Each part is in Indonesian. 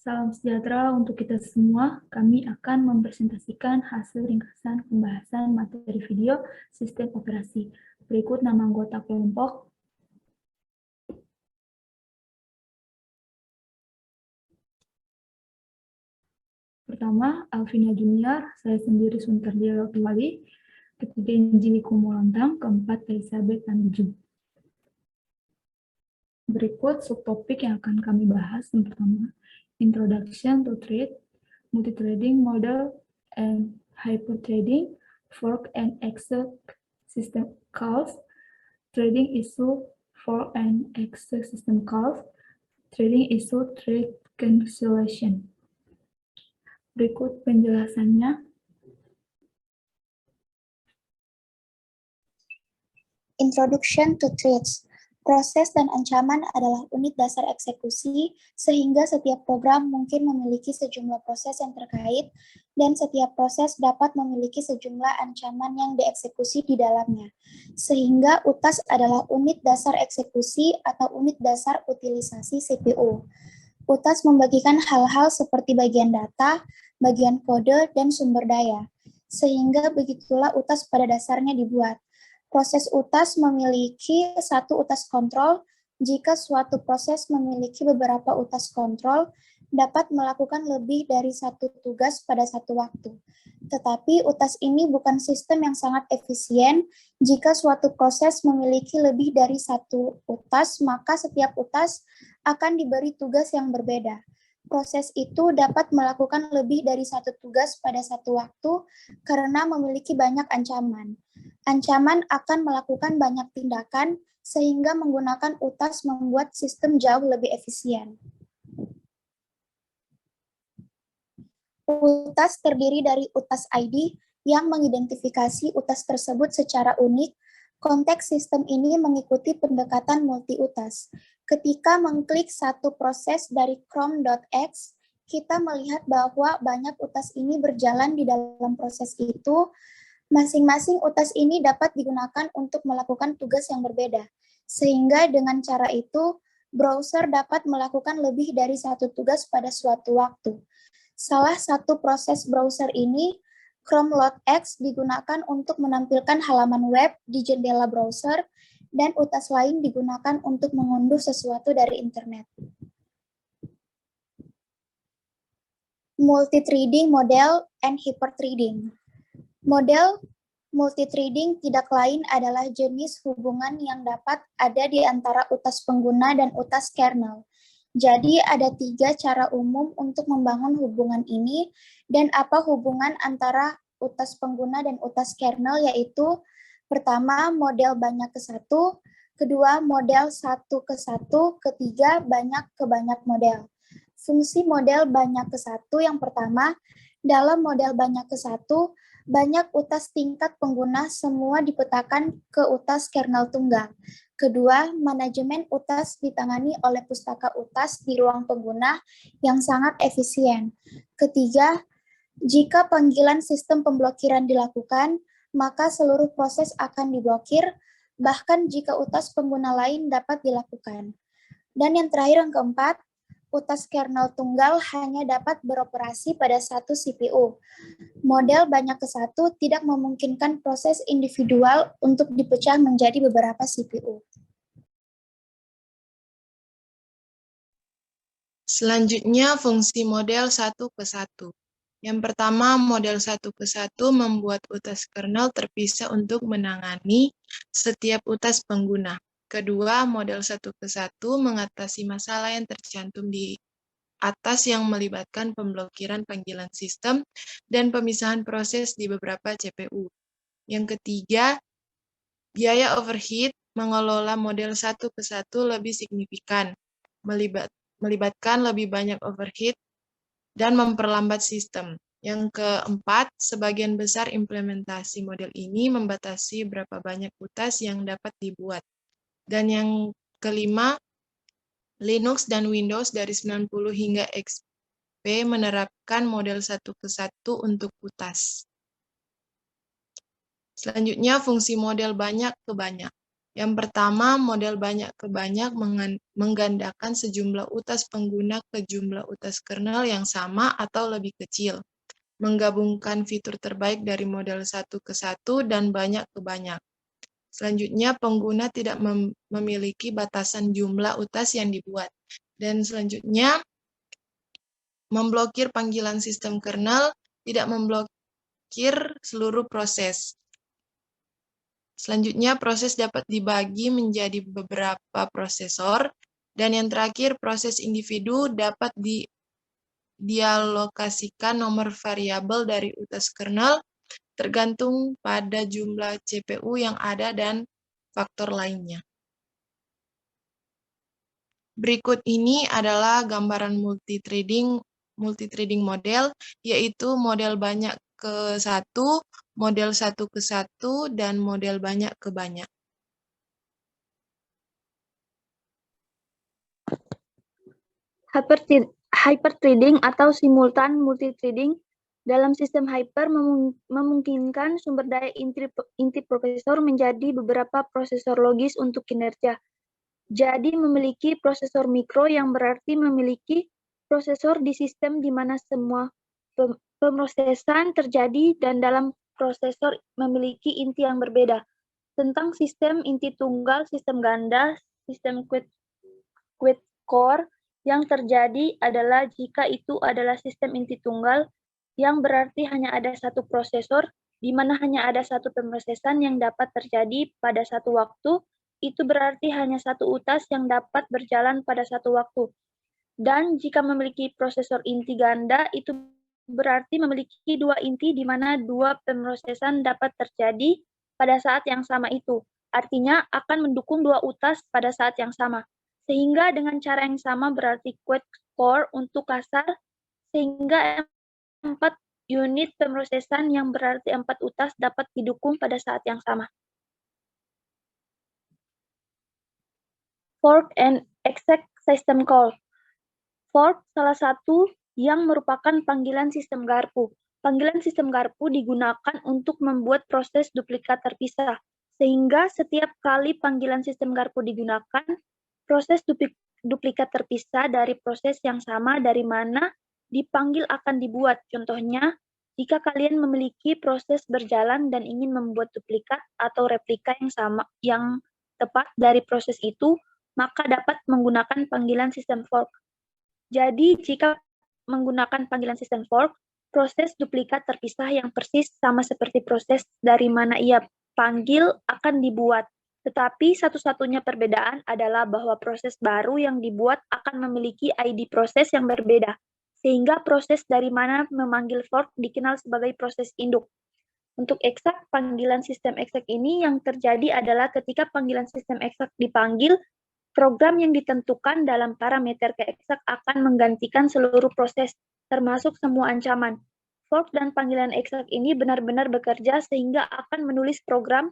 Salam sejahtera untuk kita semua. Kami akan mempresentasikan hasil ringkasan pembahasan materi video sistem operasi. Berikut nama anggota kelompok. Pertama, Alvina Junior, saya sendiri Sunter Dialog Wali. Ketiga, Injili Kumulantang. Keempat, Elizabeth Tanuju. Berikut subtopik yang akan kami bahas. Yang pertama, Introduction to Trade, Multithreading Model and Hyperthreading, Fork and Exec System Calls, Trading Issue, Fork and Exec System Calls, Trading Issue, Trade Cancellation. Berikut penjelasannya. Introduction to Trades. Proses dan ancaman adalah unit dasar eksekusi, sehingga setiap program mungkin memiliki sejumlah proses yang terkait, dan setiap proses dapat memiliki sejumlah ancaman yang dieksekusi di dalamnya. Sehingga UTAS adalah unit dasar eksekusi atau unit dasar utilisasi CPU. UTAS membagikan hal-hal seperti bagian data, bagian kode, dan sumber daya. Sehingga begitulah UTAS pada dasarnya dibuat. Proses UTAS memiliki satu UTAS kontrol. Jika suatu proses memiliki beberapa UTAS kontrol, dapat melakukan lebih dari satu tugas pada satu waktu. Tetapi UTAS ini bukan sistem yang sangat efisien. Jika suatu proses memiliki lebih dari satu UTAS, maka setiap UTAS akan diberi tugas yang berbeda. Proses itu dapat melakukan lebih dari satu tugas pada satu waktu karena memiliki banyak ancaman. Ancaman akan melakukan banyak tindakan, sehingga menggunakan UTAS membuat sistem jauh lebih efisien. UTAS terdiri dari UTAS ID yang mengidentifikasi UTAS tersebut secara unik. Konteks sistem ini mengikuti pendekatan multi-UTAS. Ketika mengklik satu proses dari Chrome.x, kita melihat bahwa banyak UTAS ini berjalan di dalam proses itu. Masing-masing UTAS ini dapat digunakan untuk melakukan tugas yang berbeda, sehingga dengan cara itu, browser dapat melakukan lebih dari satu tugas pada suatu waktu. Salah satu proses browser ini, Chrome.x, digunakan untuk menampilkan halaman web di jendela browser, dan UTAS lain digunakan untuk mengunduh sesuatu dari internet. Multithreading model and hyperthreading. Model multithreading tidak lain adalah jenis hubungan yang dapat ada di antara UTAS pengguna dan UTAS kernel. Jadi ada 3 cara umum untuk membangun hubungan ini, dan apa hubungan antara UTAS pengguna dan UTAS kernel, yaitu pertama model banyak ke satu, kedua model satu ke satu, ketiga banyak ke banyak model. Fungsi model banyak ke satu yang pertama, dalam model banyak ke satu, banyak UTAS tingkat pengguna semua dipetakan ke UTAS kernel tunggal. Kedua, manajemen UTAS ditangani oleh pustaka UTAS di ruang pengguna yang sangat efisien. Ketiga, jika panggilan sistem pemblokiran dilakukan, maka seluruh proses akan diblokir, bahkan jika UTAS pengguna lain dapat dilakukan. Dan yang terakhir yang keempat, UTAS kernel tunggal hanya dapat beroperasi pada satu CPU. Model banyak ke satu tidak memungkinkan proses individual untuk dipecah menjadi beberapa CPU. Selanjutnya, fungsi model satu ke satu. Yang pertama, model satu ke satu membuat UTAS kernel terpisah untuk menangani setiap UTAS pengguna. Kedua, model satu ke satu mengatasi masalah yang tercantum di atas yang melibatkan pemblokiran panggilan sistem dan pemisahan proses di beberapa CPU. Yang ketiga, biaya overhead mengelola model satu ke satu lebih signifikan, melibatkan lebih banyak overhead dan memperlambat sistem. Yang keempat, sebagian besar implementasi model ini membatasi berapa banyak UTAS yang dapat dibuat. Dan yang kelima, Linux dan Windows dari 90 hingga XP menerapkan model satu ke satu untuk UTAS. Selanjutnya, fungsi model banyak ke banyak. Yang pertama, model banyak ke banyak menggandakan sejumlah utas pengguna ke jumlah utas kernel yang sama atau lebih kecil. Menggabungkan fitur terbaik dari model satu ke satu dan banyak ke banyak. Selanjutnya, pengguna tidak memiliki batasan jumlah utas yang dibuat. Dan selanjutnya, memblokir panggilan sistem kernel, tidak memblokir seluruh proses. Selanjutnya, proses dapat dibagi menjadi beberapa prosesor. Dan yang terakhir, proses individu dapat dialokasikan nomor variabel dari utas kernel tergantung pada jumlah CPU yang ada dan faktor lainnya. Berikut ini adalah gambaran multithreading model, yaitu model banyak ke satu, model satu ke satu, dan model banyak ke banyak. Hyperthreading atau simultan multithreading dalam sistem hyper memungkinkan sumber daya inti prosesor menjadi beberapa prosesor logis untuk kinerja. Jadi memiliki prosesor mikro yang berarti memiliki prosesor di sistem di mana semua pemrosesan terjadi dan dalam prosesor memiliki inti yang berbeda. Tentang sistem inti tunggal, sistem ganda, sistem quad core, yang terjadi adalah jika itu adalah sistem inti tunggal, yang berarti hanya ada satu prosesor, di mana hanya ada satu pemrosesan yang dapat terjadi pada satu waktu, itu berarti hanya satu utas yang dapat berjalan pada satu waktu. Dan jika memiliki prosesor inti ganda, itu berarti memiliki dua inti di mana dua pemrosesan dapat terjadi pada saat yang sama itu. Artinya akan mendukung dua utas pada saat yang sama. Sehingga dengan cara yang sama berarti quad core untuk kasar, sehingga 4 unit pemrosesan yang berarti 4 utas dapat didukung pada saat yang sama. Fork and exec system call. Fork salah satu yang merupakan panggilan sistem garpu. Panggilan sistem garpu digunakan untuk membuat proses duplikat terpisah, sehingga setiap kali panggilan sistem garpu digunakan, proses duplikat terpisah dari proses yang sama dari mana dipanggil akan dibuat. Contohnya, jika kalian memiliki proses berjalan dan ingin membuat duplikat atau replika yang sama yang tepat dari proses itu, maka dapat menggunakan panggilan sistem fork. Jadi, jika menggunakan panggilan sistem fork, proses duplikat terpisah yang persis sama seperti proses dari mana ia panggil akan dibuat. Tetapi satu-satunya perbedaan adalah bahwa proses baru yang dibuat akan memiliki ID proses yang berbeda, sehingga proses dari mana memanggil fork dikenal sebagai proses induk. Untuk eksak, panggilan sistem eksak ini yang terjadi adalah ketika panggilan sistem eksak dipanggil, program yang ditentukan dalam parameter keeksak akan menggantikan seluruh proses, termasuk semua ancaman. Fork dan panggilan eksak ini benar-benar bekerja sehingga akan menulis program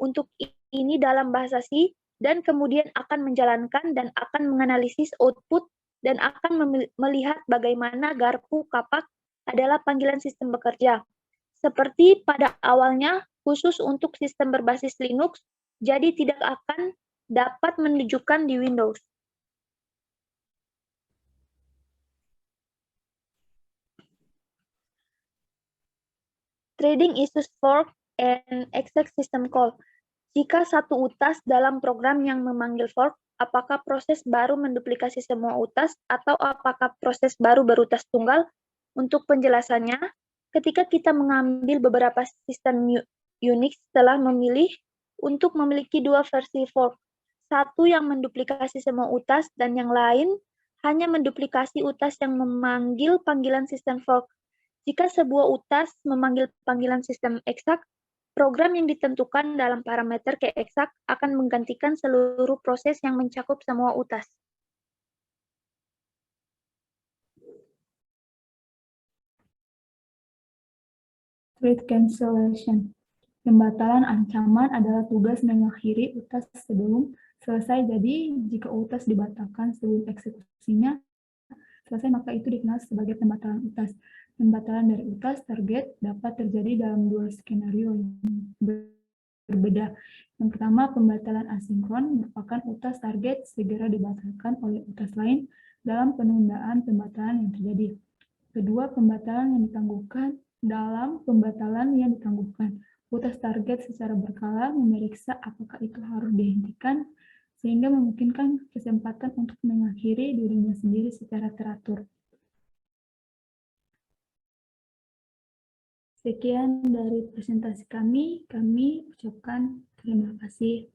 untuk ini dalam bahasa C, dan kemudian akan menjalankan dan akan menganalisis output dan akan melihat bagaimana garpu kapak adalah panggilan sistem bekerja. Seperti pada awalnya, khusus untuk sistem berbasis Linux, jadi tidak akan dapat menunjukkan di Windows. Trading issues fork and exec system call. Jika satu utas dalam program yang memanggil fork, apakah proses baru menduplikasi semua utas atau apakah proses baru berutas tunggal? Untuk penjelasannya, ketika kita mengambil beberapa sistem Unix telah memilih untuk memiliki dua versi fork, satu yang menduplikasi semua utas dan yang lain hanya menduplikasi utas yang memanggil panggilan sistem fork. Jika sebuah utas memanggil panggilan sistem eksak, program yang ditentukan dalam parameter keeksak akan menggantikan seluruh proses yang mencakup semua utas. Thread cancellation. Pembatalan ancaman adalah tugas mengakhiri utas sebelum selesai. Jadi, jika utas dibatalkan sebelum eksekusinya selesai, maka itu dikenal sebagai pembatalan utas. Pembatalan dari utas target dapat terjadi dalam dua skenario yang berbeda. Yang pertama, pembatalan asinkron merupakan utas target segera dibatalkan oleh utas lain dalam penundaan pembatalan yang terjadi. Kedua, pembatalan yang ditangguhkan. Dalam pembatalan yang ditangguhkan, utas target secara berkala memeriksa apakah itu harus dihentikan, sehingga memungkinkan kesempatan untuk mengakhiri dirinya sendiri secara teratur. Sekian dari presentasi kami ucapkan terima kasih.